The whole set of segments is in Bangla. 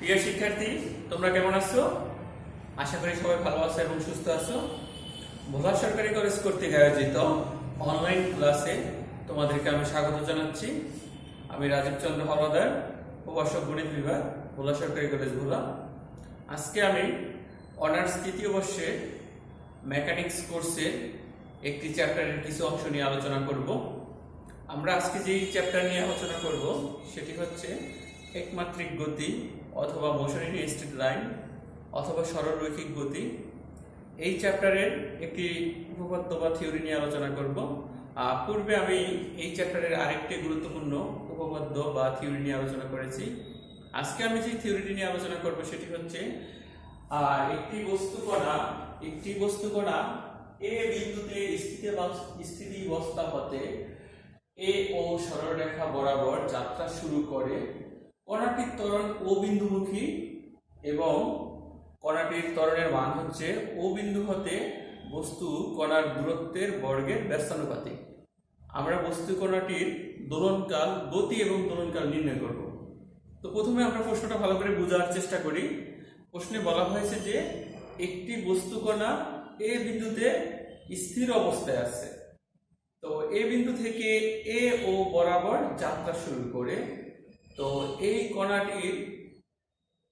প্রিয় শিক্ষার্থী, তোমরা কেমন আছো? আশা করি সবাই ভালো আছো এবং সুস্থ আছো। ভোলা সরকারি কলেজ কর্তৃক আয়োজিত অনলাইন ক্লাসে তোমাদেরকে আমি স্বাগত জানাচ্ছি। আমি রাজীব চন্দ্র হলদার, প্রভাষক গণিত বিভাগ, ভোলা সরকারি কলেজ ভোলা। আজকে আমি অনার্স তৃতীয় বর্ষে মেকানিক্স কোর্সের একটি চ্যাপ্টারের কিছু অংশ নিয়ে আলোচনা করব। আমরা আজকে যেই চ্যাপ্টার নিয়ে আলোচনা করব সেটি হচ্ছে একমাত্রিক গতি অথবা মোশন ইন স্ট্রেট লাইন অথবা সরলরৈখিক গতি। এই চ্যাপ্টারের একটি উপপাদ্য বা থিওরি নিয়ে আলোচনা করব। পূর্বে আমি এই চ্যাপ্টারের আরেকটি গুরুত্বপূর্ণ উপপাদ্য বা থিওরি নিয়ে আলোচনা করেছি। আজকে আমি যে থিওরিটি নিয়ে আলোচনা করব সেটি হচ্ছে একটি বস্তু কণা এ বিন্দুতে স্থিতিবস্থা হতে এ ও সরলরেখা বরাবর যাত্রা শুরু করে। কণাটির ত্বরণ ও বিন্দুমুখী এবং কণাটির ত্বরণের মান হচ্ছে ও বিন্দু হতে বস্তু কণার দূরত্বের বর্গের ব্যস্তানুপাতিক। আমরা বস্তু কণাটির দোলনকাল, গতি এবং দোলনকাল নির্ণয় করব। তো প্রথমে আমরা প্রশ্নটা ভালো করে বোঝার চেষ্টা করি। প্রশ্নে বলা হয়েছে যে একটি বস্তু কণা এ বিন্দুতে স্থির অবস্থায় আছে। তো এ বিন্দু থেকে এ ও বরাবর যাত্রা শুরু করে। তো এই কণাটির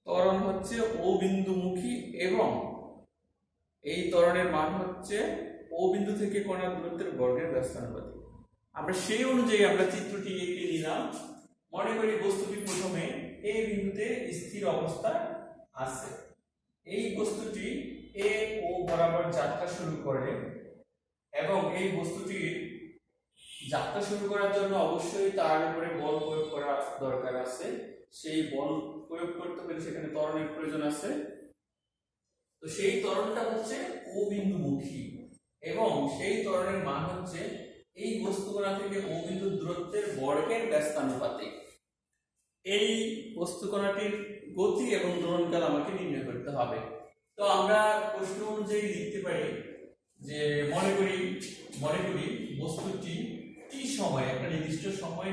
ত্বরণ হচ্ছে ও বিন্দুমুখী এবং এই ত্বরণের মান হচ্ছে ও বিন্দু থেকে কণার দূরত্বের বর্গের ব্যস্তানুপাতিক। আমরা সেই অনুযায়ী আমরা চিত্রটি এঁকে নিলাম। মনে করি বস্তুটি প্রথমে এ বিন্দুতে স্থির অবস্থায় আছে। এই বস্তুটি এ ও বরাবর যাত্রা শুরু করে এবং এই বস্তুটির যাত্রা শুরু করার জন্য অবশ্যই তার উপরে বল প্রয়োগ করা দরকার আছে। সেই বল প্রয়োগ করতে হলে সেখানে ত্বরণের প্রয়োজন আছে। তো সেই ত্বরণটা হচ্ছে ও বিন্দুমুখী এবং সেই ত্বরণের মান হচ্ছে এই বস্তুকণা থেকে ও বিন্দুর দূরত্বের বর্গের ব্যস্তানুপাতিক। এই বস্তুকণাটির গতি এবং দোলনকাল আমাকে নির্ণয় করতে হবে। তো আমরা প্রশ্ন অনুযায়ী লিখতে পারি যে মনে করি বস্তুটি টি সময়ে, একটা নির্দিষ্ট সময়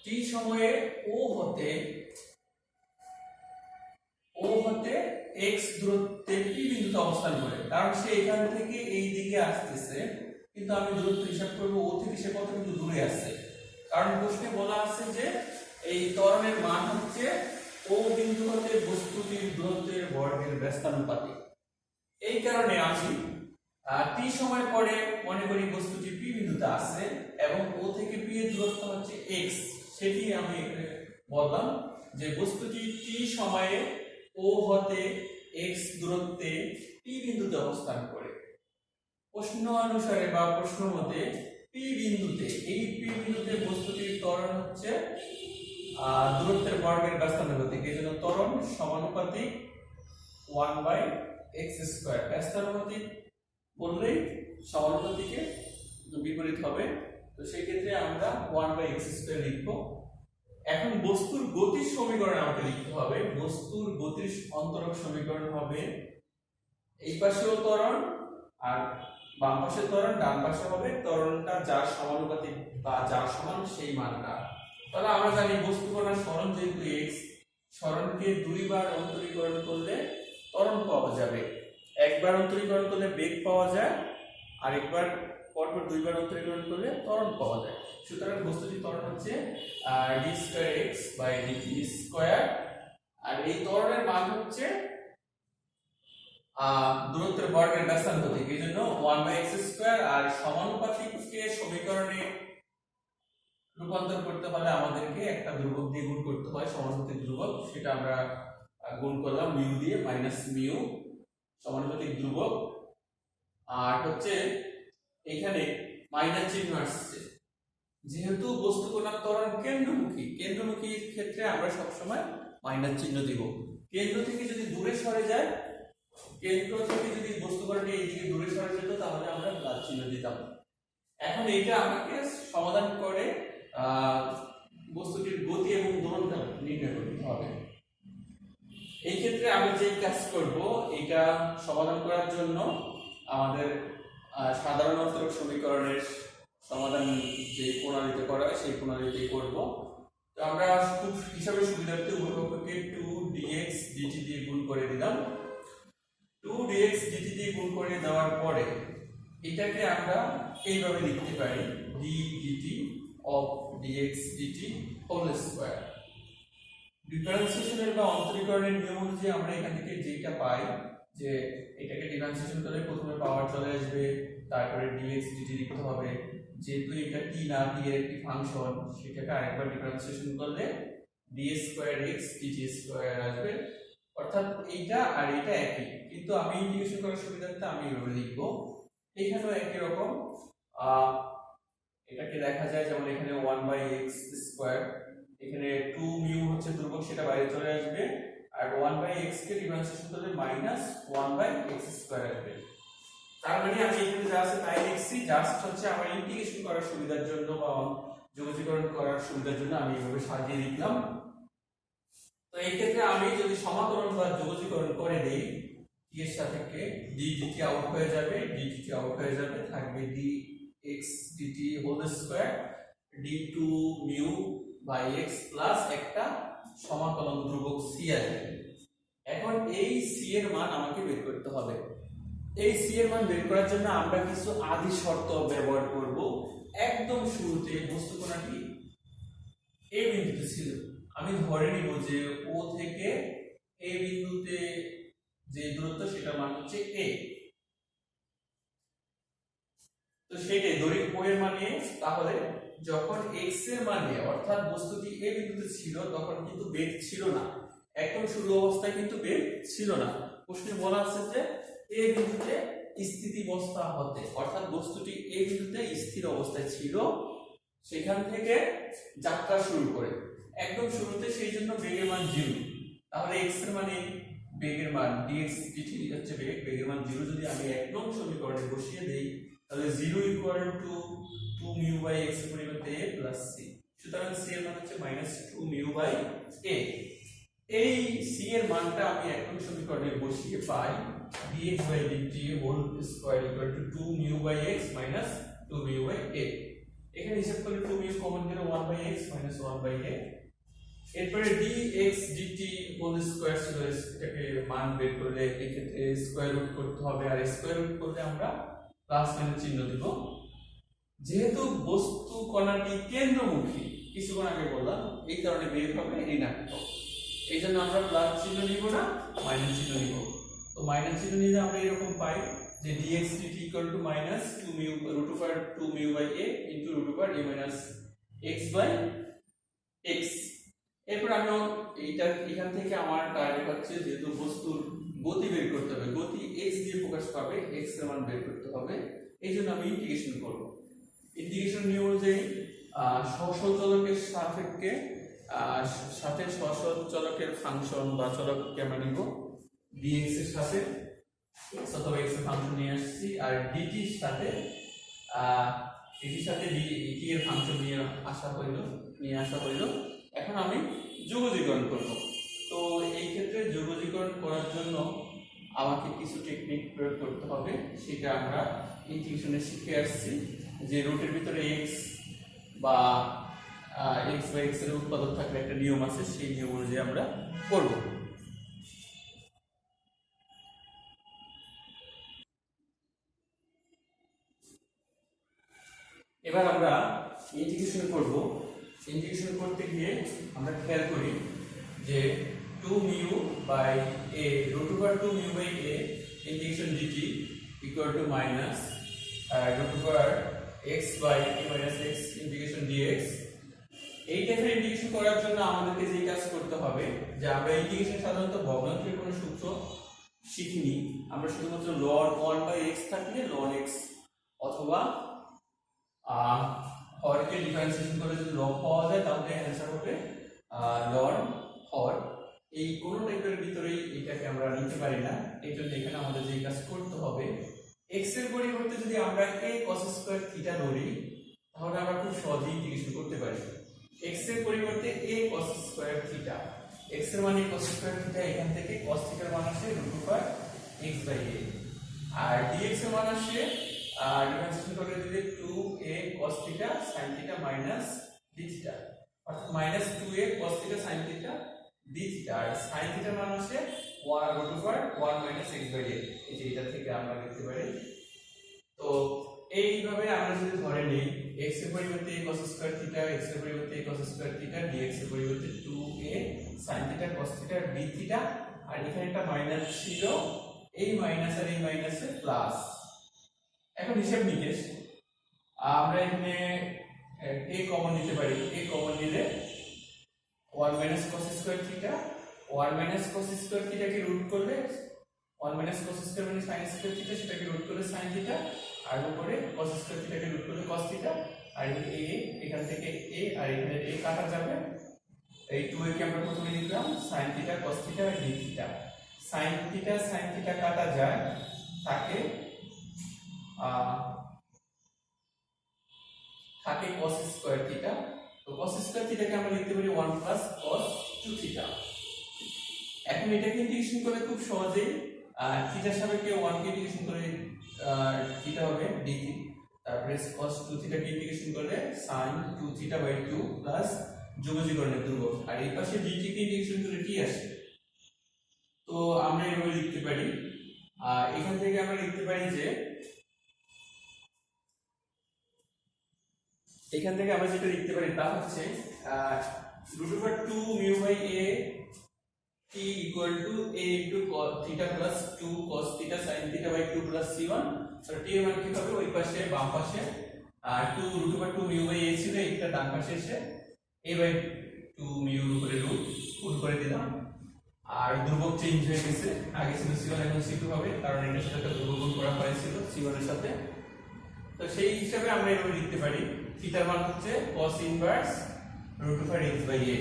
টি সময়ে ও হতে x দূরত্বে পি বিন্দুতে অবস্থান করে। কারণ সে এখান থেকে এই দিকে আসতেছে, কিন্তু আমি দূরত্ব হিসাব করব ও থেকে সে কত কিন্তু দূরে আসছে। কারণ প্রশ্নে বলা আছে যে এই ত্বরণের মান হচ্ছে ও বিন্দু হতে বস্তুটির দূরত্বের বর্গের ব্যস্তানুপাতিক। এই কারণে আমি টি সময় পরে মনে করি বস্তুটি পি বিন্দুতে আছে এবং ও থেকে পি এর দূরত্ব হচ্ছে x। সেটি আমি এখানে বললাম যে বস্তুটি টি সময়ে ও হতে x দূরত্বে পি বিন্দুতে অবস্থান করে। প্রশ্ন অনুসারে বা প্রশ্ন মতে পি বিন্দুতে বস্তুটির ত্বরণ হচ্ছে দূরত্বের বর্গের ব্যস্তানুপাতিক। এই জন্য ত্বরণ সমানুপাতিক 1/x²। ব্যস্তানুপাতিক বললেই সমানুপাতিকের বিপরীত হবে। তো সেই ক্ষেত্রে আমরা 1/x² লিখব। এখন বস্তুর গতির সমীকরণ আমাকে লিখতে হবে। বস্তুর গতির অন্তরক সমীকরণ হবে এই পাশেও ত্বরণ আর বাম পাশে ত্বরণ, ডান পাশে হবে ত্বরণটা যার সমানুপাতিক বা যার সমান সেই মানটা। তাহলে আমরা জানি বস্তু কণার সরণ যেহেতু x, সরণকে দুইবার অন্তরীকরণ করলে ত্বরণ পাওয়া যাবে। একবার অন্তরীকরণ করলে বেগ পাওয়া যায়, আর একবার পরপর দুইবার অন্তরীকরণ করলে ত্বরণ পাওয়া যায়। সুতরাং বস্তুটির ত্বরণ হচ্ছে d²x/dt²। আর এই ত্বরণের মান হচ্ছে দূরত্বের বর্গের ব্যস্তানুপাতিক। এই জন্য 1/x²। আর সমানুপাতিককে সমীকরণে রূপান্তর করতে হলে আমাদেরকে একটা ধ্রুবক দিয়ে গুণ করতে হয়, সমানুপাতিক ধ্রুবক। সেটা আমরা গুণ করলাম মিউ দিয়ে, মাইনাস মিউ সমানুপাতিক ধ্রুবক। আর হচ্ছে এখানে মাইনাস চিহ্ন আসছে যেহেতু বস্তু কণার ত্বরণ কেন্দ্রমুখীর ক্ষেত্রে আমরা সবসময় মাইনাস চিহ্ন দিব। কেন্দ্র থেকে যদি দূরে সরে যায়, যদি বস্তু কণাটি এইদিকে দূরে সরে যেত তাহলে আমরা প্লাস চিহ্ন দিতাম। এখন এইটা আমাকে সমাধান করে বস্তুটির গতি এবং দোলনকাল নির্ণয় করতে হবে। এই ক্ষেত্রে আমি যে কাজ করব, এটা সমাধান করার জন্য আমাদের সাধারণ অন্তরক সমীকরণের সমাধান যে প্রণালীতে করা হয় সেই প্রণালীতেই করব। তো আমরা খুব হিসাবের সুবিধার্থে উভয় পক্ষকে 2d dx dt দিয়ে গুণ করে দিলাম। 2 dx dt দিয়ে গুণ করে দেওয়ার পরে এটাকে আমরা এইভাবে লিখতে পারি d dt of dx dt whole square। ডিফারেন্সিয়েশনের বা অন্তরীকরণের নিয়ম অনুযায়ী আমরা এখান থেকে যেটা পাই যে এটাকে ডিফারেন্সিয়েশন করলে প্রথমে পাওয়ার চলে আসবে, তারপরে dx dt লিখতে হবে। যেহেতু এটা t না, t এর একটি ফাংশন, সেটাকে আরেকবার ডিফারেন্সিয়েশন করলে d square x dt square আসবে। অর্থাৎ এইটা আর এটা একই, কিন্তু আমি ইন্টিগ্রেশন করার সুবিধার্থে আমি এভাবে লিখব। এখানেও একই রকম এটাকে দেখা যায় যেমন এখানে 1/x স্কয়ার, এখানে 2 মিউ হচ্ছে ধ্রুবক, সেটা বাইরে চলে আসবে, আর 1/x কে ডিফারেন্সিয়েশন করলে -1/x স্কয়ার আসবে। তার মানে আমি এখানে যা আছে তাই লিখছি, জাস্ট হচ্ছে আমার ইন্টিগ্রেশন করার সুবিধার জন্য বা যোগজীকরণ করার সুবিধার জন্য আমি এভাবে সাজিয়ে লিখলাম। তো এই ক্ষেত্রে আমি যদি সমাকলন বা যোগজীকরণ করে দেই, t এর সাপেক্ষে d dt আউট হয়ে যাবে, d dt আউট হয়ে যাবে, থাকবে dx dt whole square d2 mu by x plus একটা সমাকলন ধ্রুবক c আসবে। এখন এই c এর মান আমাকে বের করতে হবে। এই c এর মান বের করার জন্য আমরা কিছু আদি শর্ত ব্যবহার করব। একদম শুরুতে বস্তু কোণাটি a বিন্দুতে ছিল, আমি ধরে নিব যে o থেকে a বিন্দুতে যে দূরত্ব সেটার মান হচ্ছে a। তো সেটাই ধরি o এর মানে, তাহলে যখন x এর মানে অর্থাৎ বস্তুটি a বিন্দুতে ছিল তখন কিন্তু বেগ ছিল না, একদম শুরু অবস্থায় কিন্তু বেগ ছিল না। প্রশ্নে বলা আছে যে a বিন্দুতে স্থিতিবস্থা হতে, অর্থাৎ বস্তুটি a বিন্দুতে স্থির অবস্থায় ছিল, সেখান থেকে যাত্রা শুরু করে একদম শুরুতে, সেই জন্য বেগের মান 0। তাহলে x এর মানে বেগের মান dx dt হচ্ছে বেগ, বেগের মান 0 যদি আমি একদম সমীকরণে বসিয়ে দেই, তাহলে 0 equal to 2 mu by x এর পরিবর্তে a প্লাস c। সুতরাং c এর মান হচ্ছে -2 মিউ বাই a। এই c এর মানটা আমি একদম সমীকরণে বসিয়ে পাই dx বাই dt whole square equal to 2 mu by x minus 2 mu by a। এখানে হিসাব করলে 2 মিউ কমন গেলে 1 by x minus 1 by a। এরপরে dx dt হোল স্কয়ার ছিল, এটাকে মান বের করলে এই ক্ষেত্রে স্কয়ার রুট করতে হবে, আর স্কয়ার রুট করলে আমরা প্লাস মাইনাস চিহ্ন দেব। যেহেতু বস্তু কণাটি কেন্দ্রমুখী, কিছুক্ষণ আগে বললাম, এই কারণে বের হবে ঋণাত্মক, এই জন্য আমরা প্লাস চিহ্ন নিব না, মাইনাস চিহ্ন নিব। তো মাইনাস চিহ্ন নিলে আমরা এরকম পাই যে dx dt equal to -2 mu root over 2 mu by a into root over a minus x by x। এরপর আমি এইটা এখান থেকে আমার টার্গেট হচ্ছে যেহেতু বস্তুর গতি বের করতে হবে, গতি x দিয়ে প্রকাশ পাবে, x এর মান বের করতে হবে, এই জন্য আমি ইন্টিগ্রেশন করব। ইন্টিগ্রেশন নিয়ম অনুযায়ী সসল চলকের সাপেক্ষে সাথে সসল চলকের ফাংশন বা চলককে আমরা নিব dx এর সাথে x অথবা x এর ফাংশন নিয়ে আসছি, আর dt এর সাথে dt এর ফাংশন নিয়ে আসা হইল। এখন আমি যোগজীকরণ করব। তো এই ক্ষেত্রে যোগজীকরণ করার জন্য আমাকে কিছু টেকনিক প্রয়োগ করতে হবে, সেটা আমরা ইন্টিগ্রেশনে শিখে আসছি যে রুটের ভিতরে x বা x বা x এর উৎপাদক থাকলে একটা নিয়ম আছে, সেই নিয়ম অনুযায়ী আমরা করব। এবার আমরা ইন্টিগ্রেশন করব। ইন্টিগ্রেশন করতে গিয়ে আমরা খেয়াল করি যে 2 mu by a root over 2 mu by a integration dt equal to minus root over x by a minus x integration dx। এই টাইপের ইন্টিগ্রেশন করার জন্য আমাদেরকে যে কাজ করতে হবে যে আমরা ইন্টিগ্রেশন সাধারণত ভগ্নাংশের কোনো সূত্র শিখিনি, আমরা শুধুমাত্র ln 1 বাই x থাকলে ln x অথবা হরকে ডিফারেন্সিয়েশন করে যদি লব পাওয়া যায় তাহলে অ্যানসার হবে লন হর। এই কোন টাইপের ভিতরেই এটাকে আমরা নিতে পারি না, এই জন্য এখানে আমাদের যে কাজ করতে হবে x এর পরিবর্তে যদি আমরা a cos স্কয়ার থিটা ধরি তাহলে আমরা খুব সহজেই ইন্টিগ্রেশন করতে পারি। x এর পরিবর্তে a cos square theta, x এর মানে cos স্কয়ার থিটা, এখান থেকে cos থিটার মান আসে √x বাই a, আর dx এর মান আসে ডিফারেন্সিয়েশন করে দিলে 2a cos θ sin θ minus d θ, অর্থাৎ -2a cos θ sin θ D theta, আর সাইন থিটার মান হচ্ছে 1 মাইনাস এক্স বাই এ। এই যে এটা থেকে আমরা লিখতে পারি। তো এইভাবে আমরা যদি ধরে নিই x এর পরিবর্তে a cos square theta, x এর পরিবর্তে a cos square theta, dx এর পরিবর্তে 2a sin theta cos theta d theta, আর এখানে একটা মাইনাস ছিল, এই মাইনাস আর এই মাইনাসে প্লাস। এখন হিসাব নিকেশ আমরা এখানে a কমন নিতে পারি। a কমন নিলে 1 minus cos square theta, 1 minus cos square থিটাকে রুট করলে 1 মাইনাস cos স্কয়ার মানে sin স্কয়ার থিটা, সেটাকে রুট করলে sin থিটা, আর উপরে cos স্কয়ার থিটাকে রুট করলে cos থিটা, আর এই a এখান থেকে a আর এখানে a কাটা যাবে। এই 2 এর কে আমরা প্রথমে লিখলাম sin theta cos theta d theta. sin theta কাটা যায়, থাকে cos স্কয়ার থিটা। তো cos স্কয়ার থিটাকে আমরা লিখতে পারি 1 প্লাস cos 2 থিটা। এখন এটাকে ইন্টিগ্রেশন করলে খুব সহজেই থিটার সাপেক্ষে 1 কে ইন্টিগ্রেশন করে থিটা হবে d থিটা, তারপরে cos 2 থিটা কে ইন্টিগ্রেশন করলে sin 2 থিটা বাই 2 প্লাস যোগজীকরণের ধ্রুবক, আর এই পাশে dt কে ইন্টিগ্রেশন করে t আসে। তো আমরা এভাবে লিখতে পারি। এখান থেকে আমরা লিখতে পারি যে এখান থেকে আমরা যেটা লিখতে পারি তা হচ্ছে √2 μ by a t equal to a into cos theta plus 2 cos theta sin theta by 2 plus c1। তো t এর মান কি হবে, ওই পাশে বাম পাশে 2 √2 μ বাই a ছিল, এটা ডান পাশে এসে a বাই 2 μ এর উপরে রুট পুট করে দিলাম, আর ধ্রুবক চেঞ্জ হয়ে গেছে, আগে ছিল c1 এখন c2 হবে, কারণ এটার সাথে একটা ধ্রুবক গুণ করা হয়েছিল c1 এর সাথে। তো সেই হিসাবে আমরা এভাবে লিখতে পারি থিটার মান হচ্ছে cos inverse √x by a।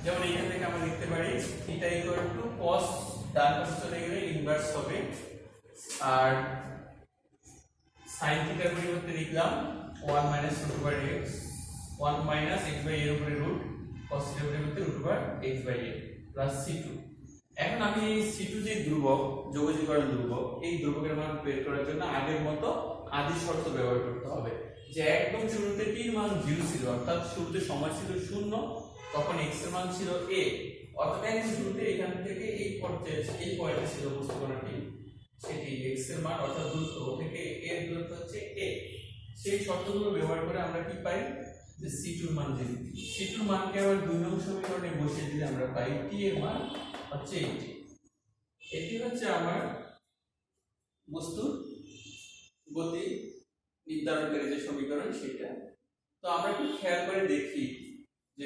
যেমন এখান থেকে আমরা লিখতে পারি থিটা ইকুয়াল টু cos, ডান পাশে চলে গেলে ইনভার্স হবে, আর sin থিটার পরিবর্তে লিখলাম 1 minus √x, 1 minus x by a এর উপরে রুট, cos থিটার পরিবর্তে √x by a plus c2। এখন আমি এই c2 যে ধ্রুবক, যোগজীকরণ ধ্রুবক, এই ধ্রুবকের মান বের করার জন্য আগের মতো আদি শর্ত ব্যবহার করতে হবে, যে একদম শুরুতে t এর মান 0 ছিল, অর্থাৎ শুরুতে সময় ছিল 0, তখন x এর মান ছিল a, অর্থাৎ একদম শুরুতে এখান থেকে এই পয়েন্টে ছিল বস্তুকণাটি, সেটি x এর মান অর্থাৎ দূরত্ব থেকে a এর দূরত্ব হচ্ছে a। সেই শর্তগুলো ব্যবহার করে আমরা কি পাই, যে c2 এর মান দিই, c2 এর মানকে আবার 2 নং সমীকরণে বসিয়ে দিলে আমরা পাই t এর মান হচ্ছে এটি। এটি হচ্ছে আমার বস্তুর গতি নির্ধারণকারী যে সমীকরণ সেটা। তো আমরা একটু খেয়াল করে দেখি যে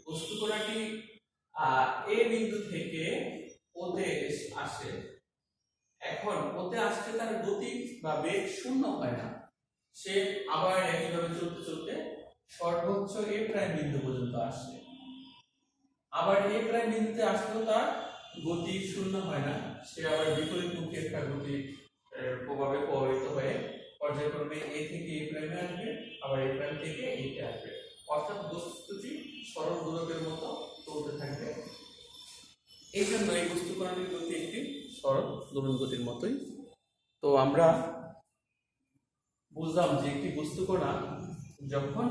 বস্তুকণাটি a বিন্দু থেকে ওতে আসে, এখন ওতে আসলে তার গতি বা বেগ শূন্য হয় না, সে আবার একইভাবে চলতে চলতে সর্বোচ্চ a প্রাইম বিন্দু পর্যন্ত আসে, আবার a প্রাইম বিন্দুতে আসলেও তার গতি শূন্য হয় না, সে আবার বিপরীত মুখী একটা গতি প্রভাবে প্রভাবিত হয়ে পর্যায়ক্রমে a থেকে a প্রাইমে আসবে, আবার a প্রাইম থেকে a তে আসবে, অর্থাৎ বস্তুটি সরল দোলকের মতো চলতে থাকবে। এই জন্য এই বস্তুকণাটির গতি একটি সরল দোলন গতির মতোই। তো আমরা বুঝলাম যে একটি বস্তুকণা যখন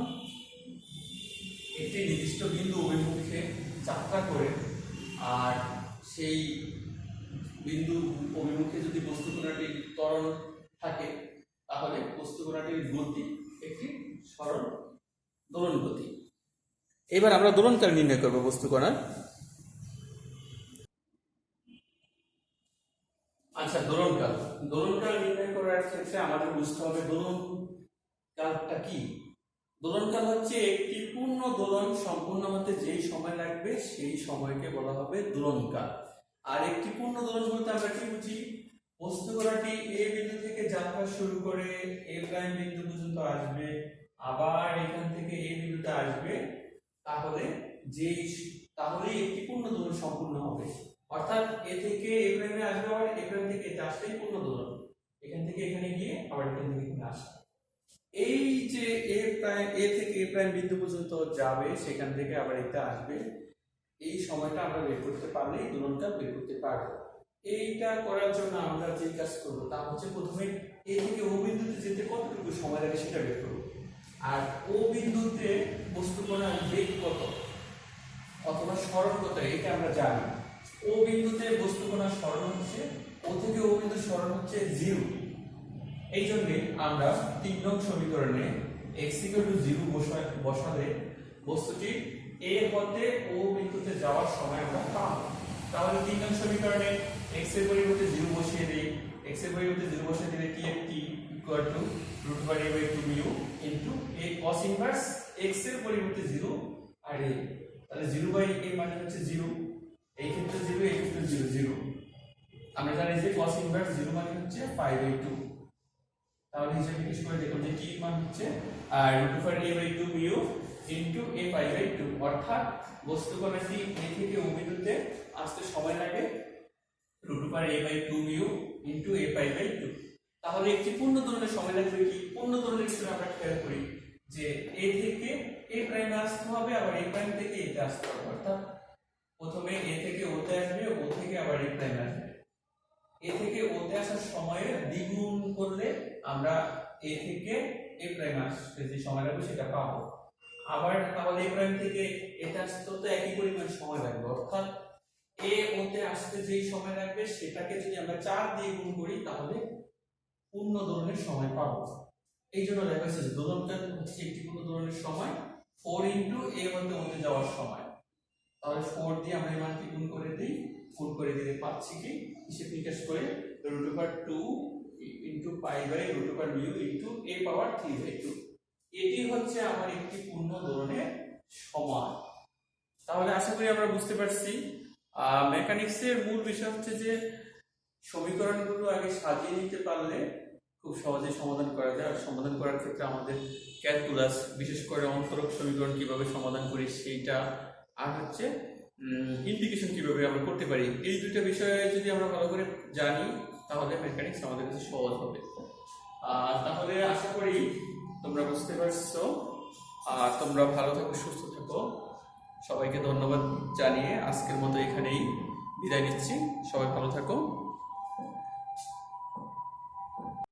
একটি নির্দিষ্ট বিন্দু অভিমুখে যাত্রা করে, আর সেই বিন্দু অভিমুখে যদি বস্তুকণাটির ত্বরণ থাকে, তাহলে বস্তুকণাটির গতি একটি সরল দোলন গতি। এবার আমরা দোলনকাল নির্ণয় করব বস্তুকণার। আচ্ছা, দোলনকাল নির্ণয় করার ক্ষেত্রে আমাদের বুঝতে হবে দোলনকালটা কি। দোলনকাল হচ্ছে একটি পূর্ণ দোলন সম্পূর্ণ হতে যেই সময় লাগবে সেই সময়কে বলা হবে দোলনকাল। আর একটি পূর্ণ দোলন বলতে আমরা কি বুঝি, বস্তুকণাটি a বিন্দু থেকে যাত্রা শুরু করে a প্রাইম বিন্দু পর্যন্ত আসবে, আবার এখান থেকে a বিন্দুতে আসবে, তাহলে একটি পূর্ণ দোলন সম্পূর্ণ হবে। অর্থাৎ a থেকে a প্রাইমে আসবে, আবার a প্রাইম থেকে a তে আসলেই পূর্ণ দোলন, এখান থেকে এখানে গিয়ে আবার এখান থেকে এখানে আসবে। এই যে a থেকে a প্রাইম বিন্দু পর্যন্ত যাবে, সেখান থেকে আবার এটা আসবে, এই সময়টা আমরা বের করতে পারলেই দোলনকাল বের করতে পারবো। এইটা করার জন্য আমরা যে কাজ করব তা হচ্ছে প্রথমে a থেকে o বিন্দুতে যেতে কতটুকু সময় লাগে সেটা বের করব, আর o বিন্দুতে বস্তুকণার বেগ কত, অথবা সরণ করতে হয়, এটা আমরা জানি। ও বিন্দুতে বস্তু কণার সরণ হচ্ছে, ও থেকে ও বিন্দুর সরণ হচ্ছে 0। এই জন্য আমরা 3 নং সমীকরণে x = 0 বসালে বস্তুটি a হতে o বিন্দুতে যাওয়ার সময় আমরা পাবো। তাহলে 3 নং সমীকরণে x এর পরিবর্তে 0 বসিয়ে দেই। x এর পরিবর্তে 0 বসিয়ে দিলে কি = √a/2 μ into a cos inverse x এর পরিবর্তে 0 আর a, তাহলে 0/a মানে হচ্ছে 0, এই ক্ষেত্রে 0, এই ক্ষেত্রে 0 0। আমরা জানি যে cos ইনভার্স 0 মানে হচ্ছে π/2। তাহলে হিসাব নিকেশ করে দেখুন যে কি মান হচ্ছে √a/2 μ ইনটু a π/2, অর্থাৎ বস্তু কণাটি a থেকে o বিন্দুতে আসতে সময় লাগে √a/2 μ ইনটু a π/2। তাহলে একটি পূর্ণ দোলনের সময় লাগবে কি? পূর্ণ দোলনের ক্ষেত্রে আমরা খেয়াল করি যে a থেকে a প্রাইমে আসতে হবে, আবার a প্রাইম থেকে a তে আসতে হবে, অর্থাৎ প্রথমে a থেকে o তে আসবে, o থেকে আবার a প্রাইমে আসবে। a থেকে o তে আসার সময়ে দ্বিগুণ করলে আমরা a থেকে a প্রাইমে আসতে যে সময় লাগবে সেটা পাবো। আবার তাহলে a প্রাইম থেকে a তে আসতে তো একই পরিমাণ সময় লাগবে, অর্থাৎ a o তে আসতে যেই সময় লাগবে সেটাকে যদি আমরা 4 দিয়ে গুণ করি তাহলে পূর্ণ দোলনের সময় পাবো। এই জন্য লেখা হয়েছে দোলনটা হচ্ছে একটি পূর্ণ দোলনের সময় 4 ইনটু a হতে o তে যাওয়ার সময়। তাহলে 4 দিয়ে আমরা এই মানটি গুণ করে দিই, গুণ করে দিলে পাচ্ছি কি হিসাব নিকাশ করে √2 ইনটু π/√μ ইনটু a পাওয়ার 3/2। এটি হচ্ছে আমার একটি পূর্ণ দোলনের সময়। তাহলে আশা করি আমরা বুঝতে পারছি মেকানিক্সের মূল বিষয় হচ্ছে যে সমীকরণগুলো আগে সাজিয়ে নিতে পারলে খুব সহজে সমাধান করা যায়। আর সমাধান করার ক্ষেত্রে আমাদের ক্যালকুলাস, বিশেষ করে অন্তরক সমীকরণ কিভাবে সমাধান করি সেইটা, আর হচ্ছে ইন্টিগ্রেশন কিভাবে আমরা করতে পারি, এই দুটো বিষয়ে যদি আমরা ভালো করে জানি তাহলে মেকানিক্স আমাদের কাছে সহজ হবে। তাহলে আশা করি তোমরা বুঝতে পারছো। তোমরা ভালো থাকো, সুস্থ থাকো। সবাইকে ধন্যবাদ জানিয়ে আজকের মতো এখানেই বিদায় নিচ্ছি। সবাই ভালো থাকো।